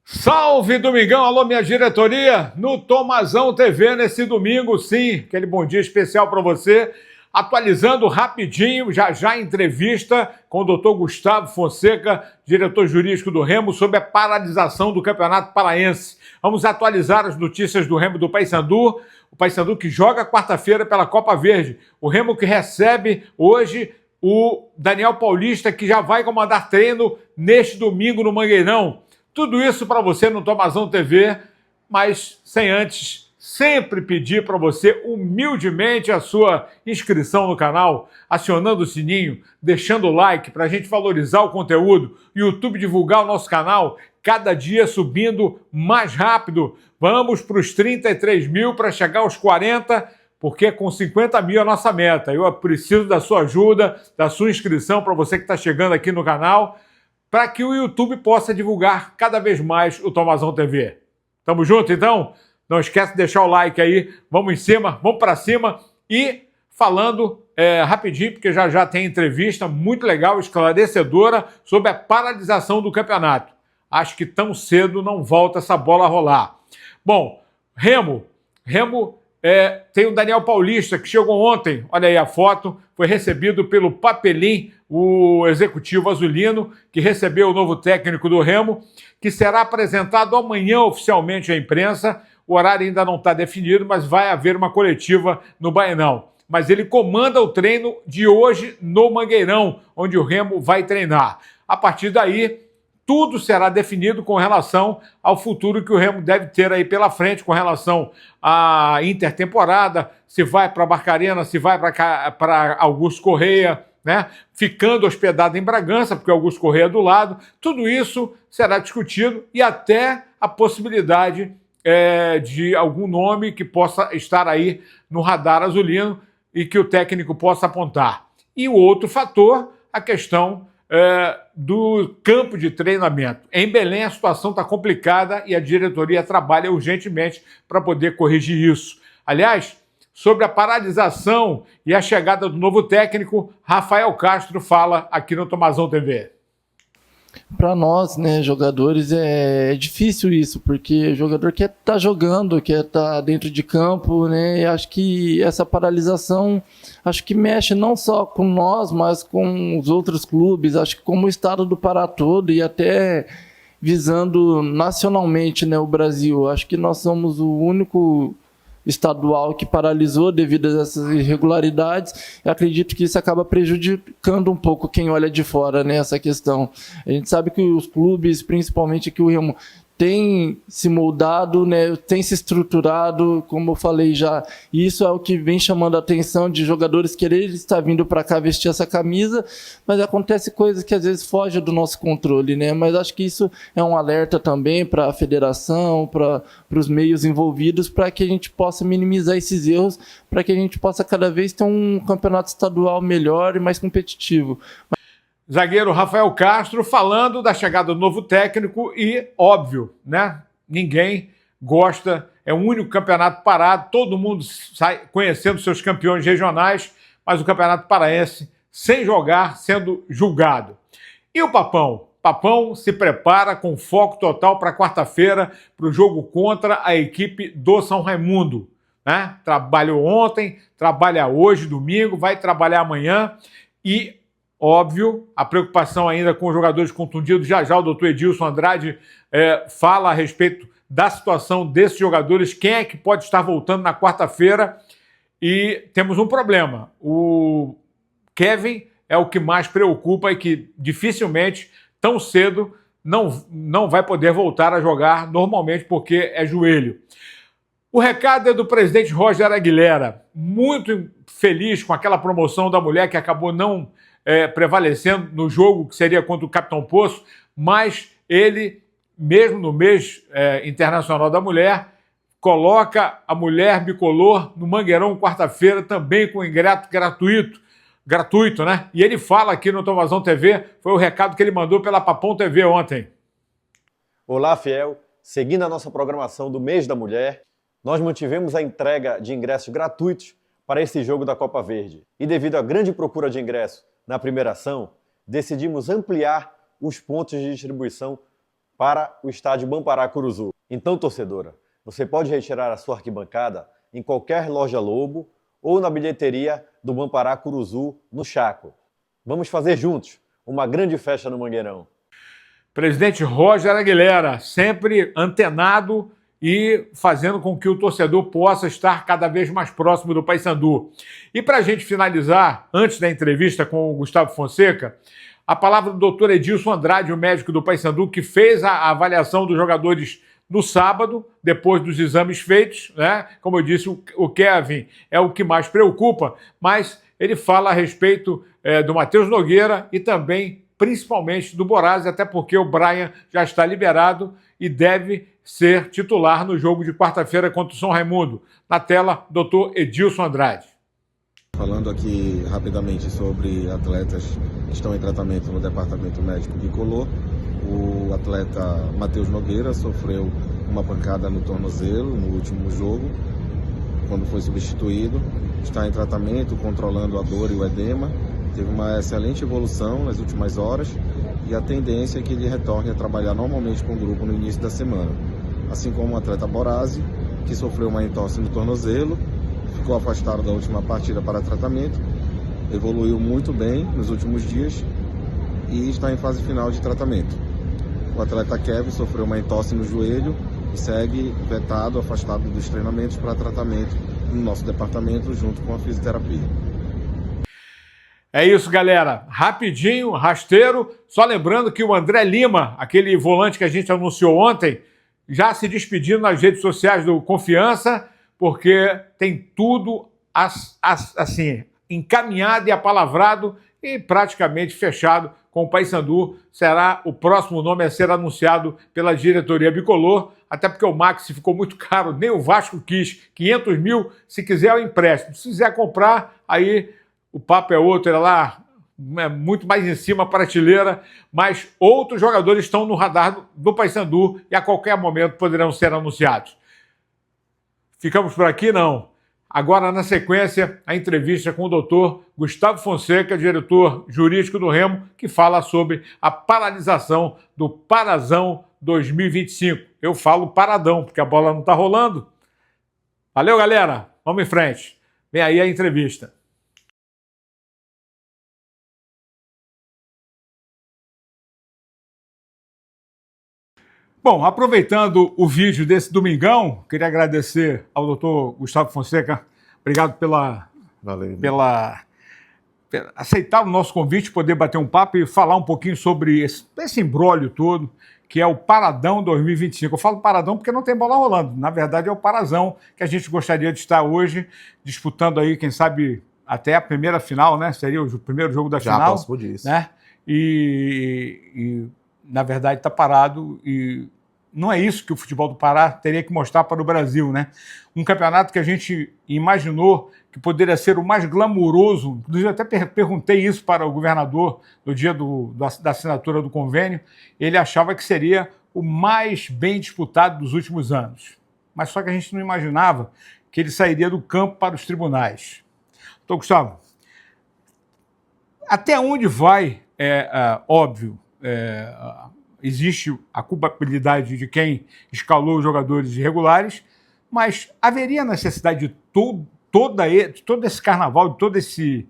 Salve, Domingão! Alô, minha diretoria! No Tomazão TV, nesse domingo, sim, aquele bom dia especial para você. Atualizando rapidinho, já entrevista com o doutor Gustavo Fonseca, diretor jurídico do Remo, sobre a paralisação do Campeonato Paraense. Vamos atualizar as notícias do Remo do Paysandu, o Paysandu que joga quarta-feira pela Copa Verde. O Remo que recebe hoje o Daniel Paulista, que já vai comandar treino neste domingo no Mangueirão. Tudo isso para você no Tomazão TV, mas sem antes sempre pedir para você humildemente a sua inscrição no canal, acionando o sininho, deixando o like para a gente valorizar o conteúdo, YouTube divulgar o nosso canal, cada dia subindo mais rápido. Vamos para os 33 mil para chegar aos 40, porque com 50 mil é a nossa meta. Eu preciso da sua ajuda, da sua inscrição para você que está chegando aqui no canal, para que o YouTube possa divulgar cada vez mais o Tomazão TV. Tamo junto, então? Não esquece de deixar o like aí. Vamos em cima, vamos para cima. E falando rapidinho, porque já tem entrevista muito legal, esclarecedora, sobre a paralisação do campeonato. Acho que tão cedo não volta essa bola a rolar. Bom, Remo tem o Daniel Paulista, que chegou ontem, olha aí a foto, foi recebido pelo Papelim, o executivo azulino, que recebeu o novo técnico do Remo, que será apresentado amanhã oficialmente à imprensa. O horário ainda não está definido, mas vai haver uma coletiva no Baenão. Mas ele comanda o treino de hoje no Mangueirão, onde o Remo vai treinar. A partir daí, tudo será definido com relação ao futuro que o Remo deve ter aí pela frente, com relação à intertemporada, se vai para Barcarena, se vai para Augusto Correia, né? Ficando hospedado em Bragança, porque Augusto Correia é do lado. Tudo isso será discutido e até a possibilidade de algum nome que possa estar aí no radar azulino e que o técnico possa apontar. E o outro fator, a questão do campo de treinamento. Em Belém a situação está complicada e a diretoria trabalha urgentemente para poder corrigir isso. Aliás, sobre a paralisação e a chegada do novo técnico, Rafael Castro fala aqui no Tomazão TV. Para nós, né, jogadores, é difícil isso, porque o jogador quer estar jogando, quer estar dentro de campo, né, e acho que essa paralisação, acho que mexe não só com nós, mas com os outros clubes, acho que como o estado do Pará todo e até visando nacionalmente, né, o Brasil. Acho que nós somos o único estadual que paralisou devido a essas irregularidades. Eu acredito que isso acaba prejudicando um pouco quem olha de fora nessa questão. A gente sabe que os clubes, principalmente aqui o Remo, tem se moldado, né, tem se estruturado, como eu falei já. Isso é o que vem chamando a atenção de jogadores quererem estar vindo para cá vestir essa camisa, mas acontece coisas que às vezes fogem do nosso controle, né? Mas acho que isso é um alerta também para a federação, para os meios envolvidos, para que a gente possa minimizar esses erros, para que a gente possa cada vez ter um campeonato estadual melhor e mais competitivo. Zagueiro Rafael Castro falando da chegada do novo técnico e, óbvio, né? Ninguém gosta, é o único campeonato parado, todo mundo sai conhecendo seus campeões regionais, mas o campeonato paraense sem jogar, sendo julgado. E o Papão? Papão se prepara com foco total para quarta-feira, para o jogo contra a equipe do São Raimundo, né? Trabalhou ontem, trabalha hoje, domingo, vai trabalhar amanhã e, óbvio, a preocupação ainda com os jogadores contundidos. Já o doutor Edilson Andrade fala a respeito da situação desses jogadores, quem é que pode estar voltando na quarta-feira. E temos um problema. O Kevin é o que mais preocupa e que dificilmente, tão cedo, não vai poder voltar a jogar normalmente porque é joelho. O recado é do presidente Roger Aguilera, muito feliz com aquela promoção da mulher que acabou não prevalecendo no jogo que seria contra o Capitão Poço, mas ele, mesmo no mês internacional da mulher, coloca a mulher bicolor no Mangueirão quarta-feira também com ingresso gratuito, né? E ele fala aqui no Tomazão TV, foi o recado que ele mandou pela Papão TV ontem. Olá, fiel. Seguindo a nossa programação do mês da mulher, nós mantivemos a entrega de ingressos gratuitos para esse jogo da Copa Verde. E devido à grande procura de ingressos na primeira ação, decidimos ampliar os pontos de distribuição para o estádio Bampará Curuzu. Então, torcedora, você pode retirar a sua arquibancada em qualquer loja Lobo ou na bilheteria do Bampará Curuzu, no Chaco. Vamos fazer juntos uma grande festa no Mangueirão. Presidente Roger Aguilera, sempre antenado e fazendo com que o torcedor possa estar cada vez mais próximo do Paysandu. E para a gente finalizar, antes da entrevista com o Gustavo Fonseca, a palavra do doutor Edilson Andrade, o médico do Paysandu, que fez a avaliação dos jogadores no sábado, depois dos exames feitos, né? Como eu disse, o Kevin é o que mais preocupa, mas ele fala a respeito do Matheus Nogueira e também, principalmente, do Borazzi, até porque o Brian já está liberado e deve ser titular no jogo de quarta-feira contra o São Raimundo. Na tela, doutor Edilson Andrade. Falando aqui rapidamente sobre atletas que estão em tratamento no departamento médico bicolor, o atleta Matheus Nogueira sofreu uma pancada no tornozelo no último jogo, quando foi substituído. Está em tratamento, controlando a dor e o edema. Teve uma excelente evolução nas últimas horas e a tendência é que ele retorne a trabalhar normalmente com o grupo no início da semana. Assim como o atleta Borazzi, que sofreu uma entorse no tornozelo, ficou afastado da última partida para tratamento, evoluiu muito bem nos últimos dias e está em fase final de tratamento. O atleta Kevin sofreu uma entorse no joelho e segue vetado, afastado dos treinamentos para tratamento no nosso departamento junto com a fisioterapia. É isso, galera. Rapidinho, rasteiro. Só lembrando que o André Lima, aquele volante que a gente anunciou ontem, já se despedindo nas redes sociais do Confiança, porque tem tudo assim, encaminhado e apalavrado e praticamente fechado com o Paysandu. Será o próximo nome a ser anunciado pela diretoria bicolor, até porque o Maxi ficou muito caro, nem o Vasco quis. 500 mil, se quiser eu empresto. Se quiser comprar, aí o papo é outro, é lá, é muito mais em cima a prateleira, mas outros jogadores estão no radar do Paysandu e a qualquer momento poderão ser anunciados. Ficamos por aqui? Não. Agora, na sequência, a entrevista com o doutor Gustavo Fonseca, diretor jurídico do Remo, que fala sobre a paralisação do Parazão 2025. Eu falo paradão, porque a bola não está rolando. Valeu, galera. Vamos em frente. Vem aí a entrevista. Bom, aproveitando o vídeo desse domingão, queria agradecer ao doutor Gustavo Fonseca. Obrigado pela aceitar o nosso convite, poder bater um papo e falar um pouquinho sobre esse imbróglio todo, que é o Paradão 2025. Eu falo Paradão porque não tem bola rolando. Na verdade, é o Parazão que a gente gostaria de estar hoje disputando aí, quem sabe, até a primeira final, né? Seria o primeiro jogo da final. Já passou disso. Né? E na verdade, está parado e não é isso que o futebol do Pará teria que mostrar para o Brasil, né? Um campeonato que a gente imaginou que poderia ser o mais glamuroso, inclusive até perguntei isso para o governador no dia da assinatura do convênio, ele achava que seria o mais bem disputado dos últimos anos. Mas só que a gente não imaginava que ele sairia do campo para os tribunais. Então, Gustavo, até onde vai, óbvio, existe a culpabilidade de quem escalou os jogadores irregulares, mas haveria necessidade de todo esse carnaval, de todo esse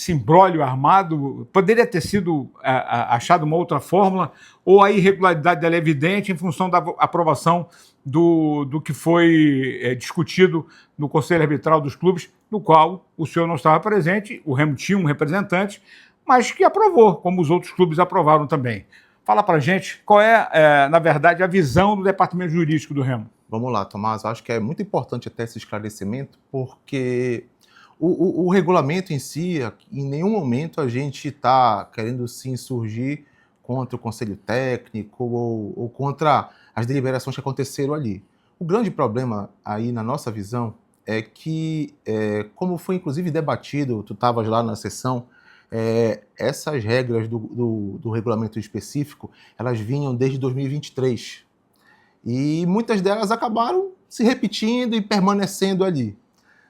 imbróglio armado? Poderia ter sido achado uma outra fórmula, ou a irregularidade dela é evidente em função da aprovação do que foi discutido no Conselho Arbitral dos clubes, no qual o senhor não estava presente, o Remo tinha um representante, mas que aprovou, como os outros clubes aprovaram também. Fala pra gente qual é, na verdade, a visão do departamento jurídico do Remo. Vamos lá, Tomás. Acho que é muito importante até esse esclarecimento, porque o regulamento em si, em nenhum momento a gente está querendo se insurgir contra o conselho técnico ou contra as deliberações que aconteceram ali. O grande problema aí, na nossa visão, é que, como foi inclusive debatido, tu estavas lá na sessão, essas regras do regulamento específico, elas vinham desde 2023. E muitas delas acabaram se repetindo e permanecendo ali.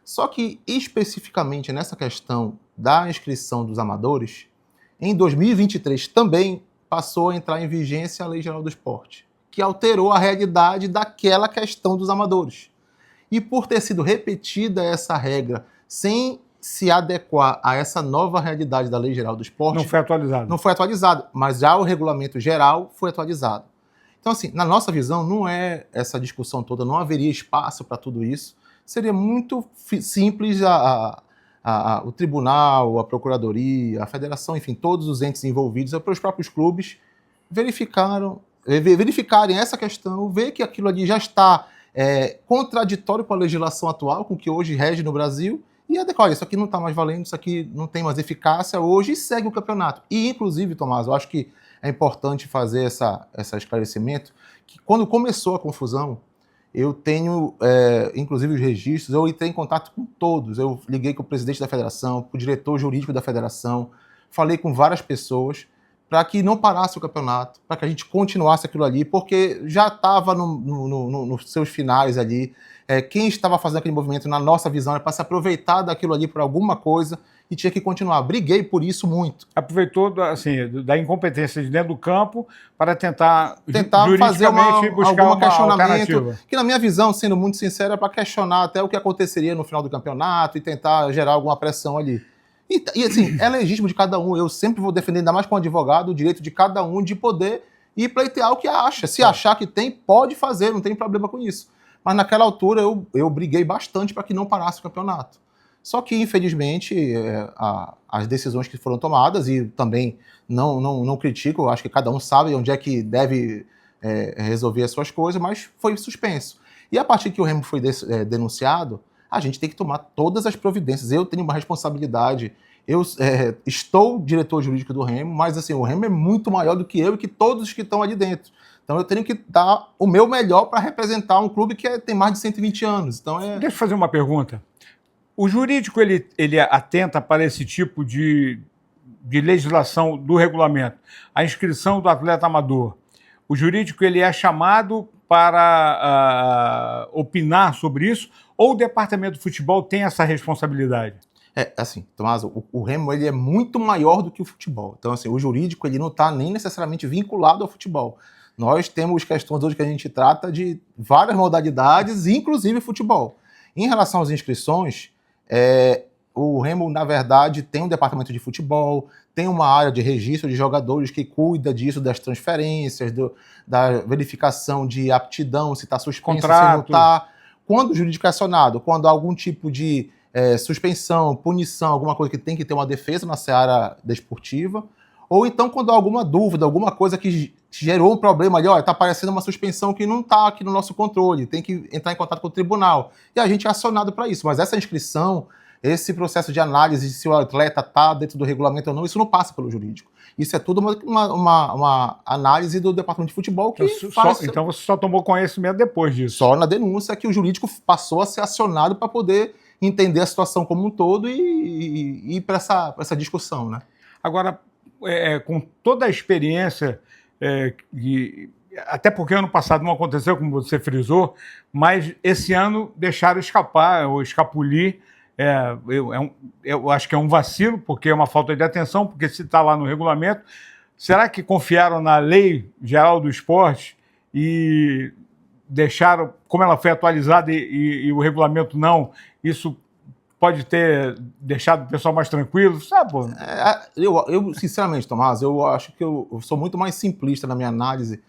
Só que, especificamente nessa questão da inscrição dos amadores, em 2023 também passou a entrar em vigência a Lei Geral do Esporte, que alterou a realidade daquela questão dos amadores. E por ter sido repetida essa regra sem se adequar a essa nova realidade da Lei Geral do Esporte... Não foi atualizado. Não foi atualizado, mas já o regulamento geral foi atualizado. Então, assim, na nossa visão, não é essa discussão toda, não haveria espaço para tudo isso. Seria muito simples o tribunal, a procuradoria, a federação, enfim, todos os entes envolvidos, para os próprios clubes, verificarem essa questão, ver que aquilo ali já está contraditório com a legislação atual, com o que hoje rege no Brasil, e adequar, isso aqui não está mais valendo, isso aqui não tem mais eficácia hoje, e segue o campeonato. E, inclusive, Tomás, eu acho que é importante fazer esse esclarecimento, que quando começou a confusão, eu tenho, inclusive, os registros, eu entrei em contato com todos, eu liguei com o presidente da federação, com o diretor jurídico da federação, falei com várias pessoas, para que não parasse o campeonato, para que a gente continuasse aquilo ali, porque já estava nos seus finais ali. Quem estava fazendo aquele movimento, na nossa visão, era para se aproveitar daquilo ali por alguma coisa e tinha que continuar. Briguei por isso muito. Aproveitou da incompetência de dentro do campo para tentar fazer buscar algum questionamento, alternativa. Que na minha visão, sendo muito sincero, é para questionar até o que aconteceria no final do campeonato e tentar gerar alguma pressão ali. E assim, é legítimo de cada um. Eu sempre vou defender, ainda mais como advogado, o direito de cada um de poder ir pleitear o que acha. Se achar que tem, pode fazer, não tem problema com isso. Mas naquela altura eu briguei bastante para que não parasse o campeonato. Só que, infelizmente, as decisões que foram tomadas, e também não critico, acho que cada um sabe onde é que deve resolver as suas coisas, mas foi suspenso. E a partir que o Remo foi denunciado, a gente tem que tomar todas as providências. Eu tenho uma responsabilidade. Eu estou diretor jurídico do Remo, mas assim, o Remo é muito maior do que eu e que todos que estão ali dentro. Então eu tenho que dar o meu melhor para representar um clube que tem mais de 120 anos. Então Deixa eu fazer uma pergunta. O jurídico ele atenta para esse tipo de legislação do regulamento, a inscrição do atleta amador. O jurídico ele é chamado para opinar sobre isso, ou o departamento de futebol tem essa responsabilidade? Assim, Tomás, o Remo ele é muito maior do que o futebol. Então, assim, o jurídico ele não está nem necessariamente vinculado ao futebol. Nós temos questões hoje que a gente trata de várias modalidades, inclusive futebol. Em relação às inscrições, o Remo, na verdade, tem um departamento de futebol, tem uma área de registro de jogadores que cuida disso, das transferências, da verificação de aptidão, se está suspenso, se não está. Quando o jurídico é acionado, quando há algum tipo de suspensão, punição, alguma coisa que tem que ter uma defesa na seara desportiva, ou então quando há alguma dúvida, alguma coisa que gerou um problema ali, está aparecendo uma suspensão que não está aqui no nosso controle, tem que entrar em contato com o tribunal. E a gente é acionado para isso, mas essa inscrição, esse processo de análise de se o atleta está dentro do regulamento ou não, isso não passa pelo jurídico. Isso é tudo uma análise do departamento de futebol que Então você só tomou conhecimento depois disso? Só na denúncia que o jurídico passou a ser acionado para poder entender a situação como um todo e ir para essa discussão, né? Agora, com toda a experiência, até porque ano passado não aconteceu, como você frisou, mas esse ano deixaram escapar, ou escapulir. Eu acho que é um vacilo, porque é uma falta de atenção, porque se está lá no regulamento, será que confiaram na Lei Geral do Esporte e deixaram, como ela foi atualizada e o regulamento não, isso pode ter deixado o pessoal mais tranquilo, sabe? Eu sinceramente, Tomás, eu acho que eu sou muito mais simplista na minha análise.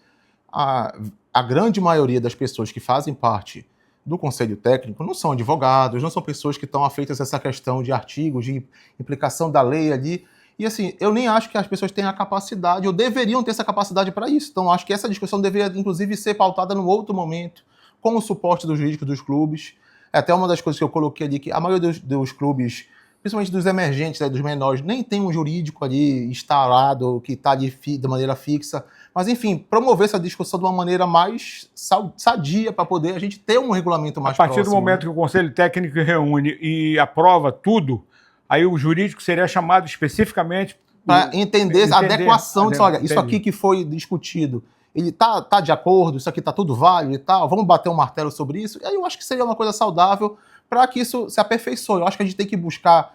A grande maioria das pessoas que fazem parte do Conselho Técnico não são advogados, não são pessoas que estão afeitas a essa questão de artigos, de implicação da lei ali. E assim, eu nem acho que as pessoas tenham a capacidade, ou deveriam ter essa capacidade para isso. Então, acho que essa discussão deveria, inclusive, ser pautada num outro momento, com o suporte do jurídico dos clubes. Até uma das coisas que eu coloquei ali, que a maioria dos clubes, principalmente dos emergentes, dos menores, nem tem um jurídico ali instalado, que está ali de maneira fixa. Mas, enfim, promover essa discussão de uma maneira mais sadia para poder a gente ter um regulamento mais próximo. A partir do momento que o Conselho Técnico reúne e aprova tudo, aí o jurídico seria chamado especificamente para entender a adequação disso. Olha, isso aqui que foi discutido, ele tá de acordo, isso aqui tá tudo válido e tal, vamos bater um martelo sobre isso. E aí eu acho que seria uma coisa saudável para que isso se aperfeiçoe. Eu acho que a gente tem que buscar,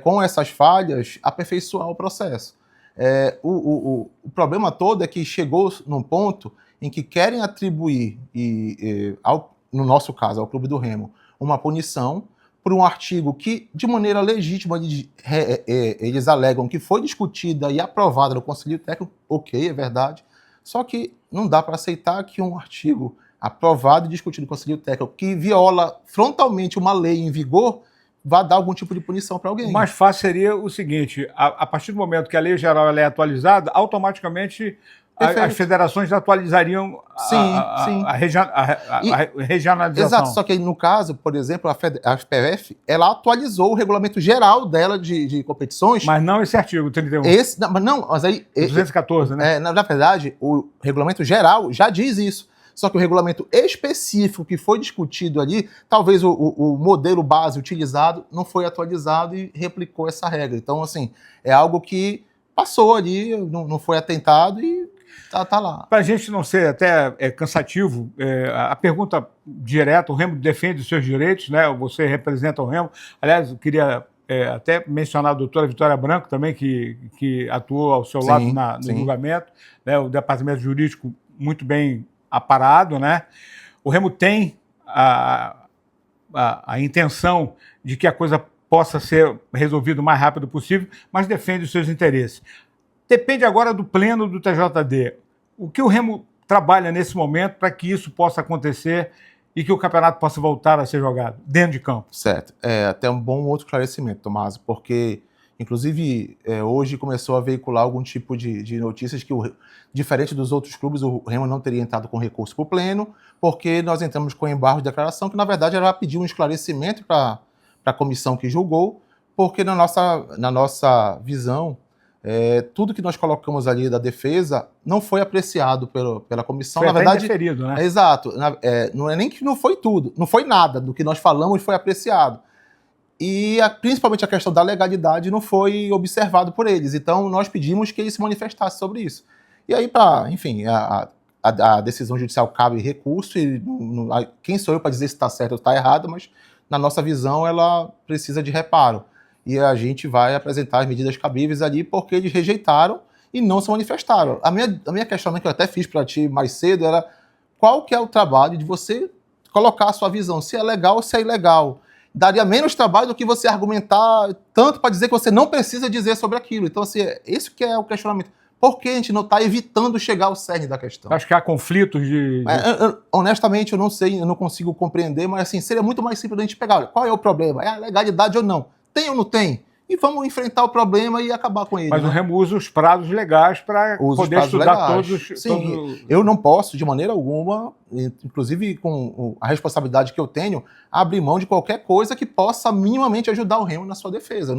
com essas falhas, aperfeiçoar o processo. O problema todo é que chegou num ponto em que querem atribuir, no nosso caso, ao Clube do Remo, uma punição por um artigo que, de maneira legítima, eles alegam que foi discutida e aprovada no Conselho Técnico, ok, é verdade, só que não dá para aceitar que um artigo aprovado e discutido no Conselho Técnico que viola frontalmente uma lei em vigor vá dar algum tipo de punição para alguém. O mais fácil seria o seguinte, a partir do momento que a lei geral ela é atualizada, automaticamente as federações atualizariam a regionalização. Exato, só que aí, no caso, por exemplo, a FPF, ela atualizou o regulamento geral dela de competições. Mas não esse artigo 31. Mas aí... 214, né? Na verdade, o regulamento geral já diz isso. Só que o regulamento específico que foi discutido ali, talvez o modelo base utilizado não foi atualizado e replicou essa regra. Então, assim, é algo que passou ali, não foi atentado e tá lá. Para a gente não ser até cansativo, a pergunta direta, o Remo defende os seus direitos, né? Você representa o Remo. Aliás, eu queria até mencionar a doutora Vitória Branco também, que atuou ao seu lado no julgamento, né? O departamento jurídico muito bem aparado, né? O Remo tem a intenção de que a coisa possa ser resolvida o mais rápido possível, mas defende os seus interesses. Depende agora do pleno do TJD. O que o Remo trabalha nesse momento para que isso possa acontecer e que o campeonato possa voltar a ser jogado dentro de campo? Certo. Até um bom outro esclarecimento, Tomás, porque, inclusive, hoje começou a veicular algum tipo de notícias que, diferente dos outros clubes, o Remo não teria entrado com recurso para o pleno, porque nós entramos com embargo de declaração, que, na verdade, era pedir um esclarecimento para a comissão que julgou, porque, na nossa visão, tudo que nós colocamos ali da defesa não foi apreciado pela comissão. Foi na verdade, indeferido, né? Exato. Não é nem que não foi tudo, não foi nada do que nós falamos foi apreciado. E principalmente a questão da legalidade não foi observado por eles. Então, nós pedimos que eles se manifestassem sobre isso. E aí, enfim, a decisão judicial cabe recurso, e quem sou eu para dizer se está certo ou está errado, mas, na nossa visão, ela precisa de reparo. E a gente vai apresentar as medidas cabíveis ali, porque eles rejeitaram e não se manifestaram. A minha questionamento que eu até fiz para ti mais cedo era qual que é o trabalho de você colocar a sua visão, se é legal ou se é ilegal. Daria menos trabalho do que você argumentar tanto para dizer que você não precisa dizer sobre aquilo. Então, assim, esse que é o questionamento. Por que a gente não está evitando chegar ao cerne da questão? Acho que há conflitos honestamente, eu não sei, eu não consigo compreender, mas assim, seria muito mais simples a gente pegar, olha, qual é o problema? É a legalidade ou não? Tem ou não tem? E vamos enfrentar o problema e acabar com ele. Mas o Remo usa os prazos legais para poder estudar todos. Sim, eu não posso, de maneira alguma, inclusive com a responsabilidade que eu tenho, abrir mão de qualquer coisa que possa minimamente ajudar o Remo na sua defesa.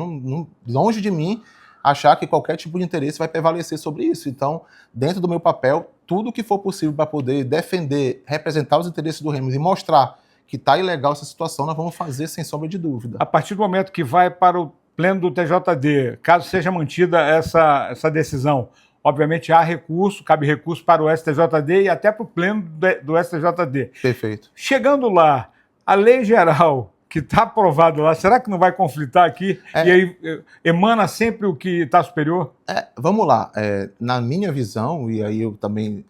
Longe de mim achar que qualquer tipo de interesse vai prevalecer sobre isso. Então, dentro do meu papel, tudo que for possível para poder defender, representar os interesses do Remo e mostrar que está ilegal essa situação, nós vamos fazer sem sombra de dúvida. A partir do momento que vai para o pleno do TJD, caso seja mantida essa decisão, obviamente há recurso, cabe recurso para o STJD e até para o pleno do STJD. Perfeito. Chegando lá, a lei geral que está aprovada lá, será que não vai conflitar aqui? E aí emana sempre o que está superior? Vamos lá. Na minha visão, e aí eu também...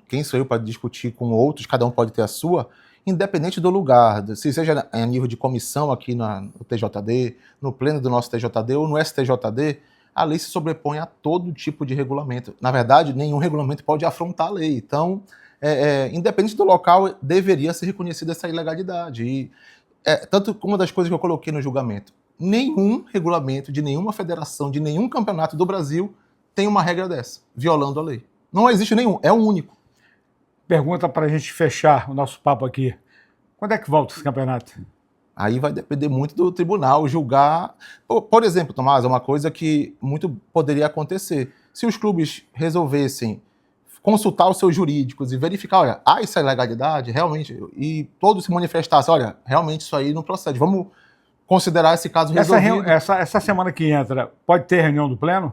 quem sou eu para discutir com outros, cada um pode ter a sua, independente do lugar, se seja a nível de comissão aqui no TJD, no pleno do nosso TJD ou no STJD, a lei se sobrepõe a todo tipo de regulamento. Na verdade, nenhum regulamento pode afrontar a lei. Então, independente do local, deveria ser reconhecida essa ilegalidade. E, tanto como uma das coisas que eu coloquei no julgamento, nenhum regulamento de nenhuma federação, de nenhum campeonato do Brasil tem uma regra dessa, violando a lei. Não existe nenhum, é o único. Pergunta para a gente fechar o nosso papo aqui. Quando é que volta esse campeonato? Aí vai depender muito do tribunal julgar. Por exemplo, Tomás, é uma coisa que muito poderia acontecer. Se os clubes resolvessem consultar os seus jurídicos e verificar, olha, há essa ilegalidade, realmente, e todos se manifestassem, olha, realmente isso aí não procede. Vamos considerar esse caso resolvido. Essa semana que entra, pode ter reunião do pleno?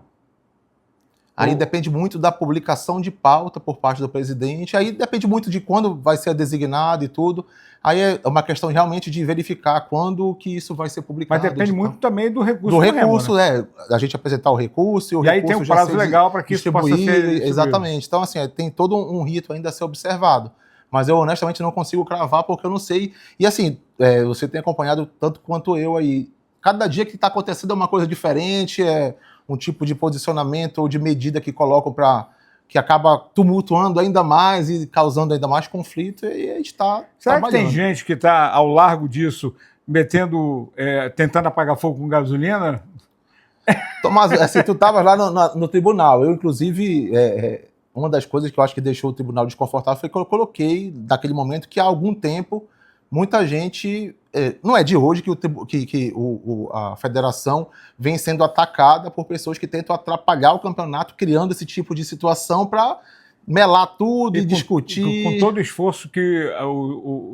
Aí depende muito da publicação de pauta por parte do presidente, aí depende muito de quando vai ser designado e tudo. Aí é uma questão realmente de verificar quando que isso vai ser publicado. Mas depende muito também do recurso. Do recurso, Remo, né? A gente apresentar o recurso e o e recurso aí tem um prazo legal para que isso possa ser distribuído. Exatamente. Então, assim, tem todo um rito ainda a ser observado. Mas eu, honestamente, não consigo cravar porque eu não sei. E, assim, você tem acompanhado tanto quanto eu aí. Cada dia que está acontecendo é uma coisa diferente, é um tipo de posicionamento ou de medida que colocam para... que acaba tumultuando ainda mais e causando ainda mais conflito, e a gente está Será que tem gente que está ao largo disso, tentando apagar fogo com gasolina? Tomás, assim, tu estavas lá no tribunal. Eu, inclusive, uma das coisas que eu acho que deixou o tribunal desconfortável foi que eu coloquei, naquele momento, que há algum tempo, muita gente... não é de hoje que a federação vem sendo atacada por pessoas que tentam atrapalhar o campeonato, criando esse tipo de situação para melar tudo e discutir. Com todo o esforço que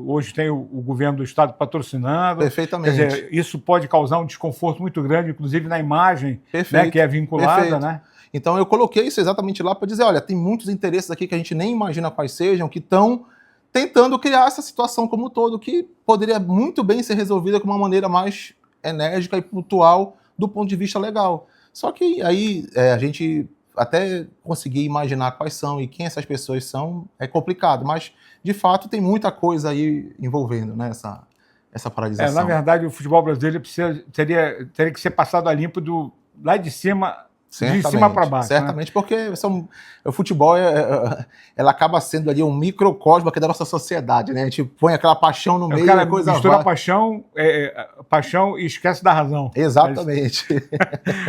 hoje tem o governo do estado patrocinando. Perfeitamente. Quer dizer, isso pode causar um desconforto muito grande, inclusive na imagem, né, que é vinculada. Perfeito. Né? Então eu coloquei isso exatamente lá para dizer, olha, tem muitos interesses aqui que a gente nem imagina quais sejam, que estão tentando criar essa situação como um todo, que poderia muito bem ser resolvida com uma maneira mais enérgica e pontual do ponto de vista legal. Só que aí a gente até conseguir imaginar quais são e quem essas pessoas são é complicado, mas de fato tem muita coisa aí envolvendo, né, essa paralisação. Na verdade, o futebol brasileiro teria que ser passado a limpo lá de cima. Certamente, de cima para baixo. Certamente, né? Porque o futebol ela acaba sendo ali um microcosmo aqui da nossa sociedade, né? A gente põe aquela paixão no meio e a coisa mistura paixão e esquece da razão. Exatamente.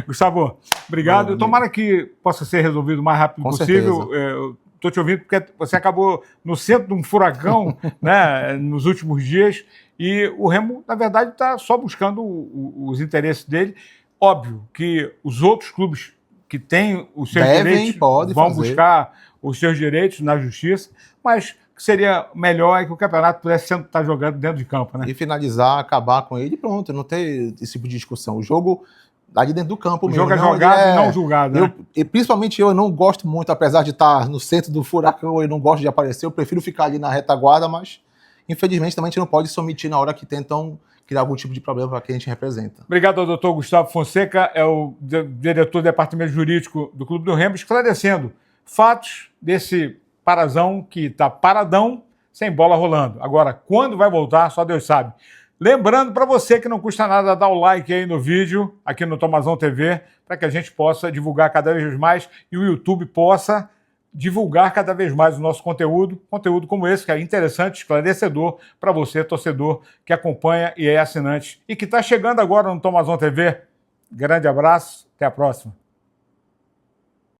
Gustavo, obrigado. Tomara que possa ser resolvido o mais rápido possível. Estou te ouvindo porque você acabou no centro de um furacão né, nos últimos dias e o Remo, na verdade, está só buscando os interesses dele. Óbvio que os outros clubes que têm os seus direitos vão buscar os seus direitos na justiça, mas que seria melhor que o campeonato pudesse estar jogando dentro de campo. Né? E finalizar, acabar com ele e pronto, não ter esse tipo de discussão. O jogo ali dentro do campo mesmo. O jogo é jogado e não julgado. Né? Principalmente eu não gosto muito, apesar de estar no centro do furacão, eu não gosto de aparecer, eu prefiro ficar ali na retaguarda, mas infelizmente também a gente não pode se omitir na hora que tentam criar algum tipo de problema para quem a gente representa. Obrigado ao doutor Gustavo Fonseca, é o diretor do Departamento Jurídico do Clube do Remo, esclarecendo fatos desse parazão que está paradão, sem bola rolando. Agora, quando vai voltar, só Deus sabe. Lembrando para você que não custa nada dar o like aí no vídeo, aqui no Tomazão TV, para que a gente possa divulgar cada vez mais e o YouTube possa divulgar cada vez mais o nosso conteúdo como esse, que é interessante, esclarecedor para você, torcedor, que acompanha e é assinante e que está chegando agora no Tomazão TV. Grande abraço, até a próxima.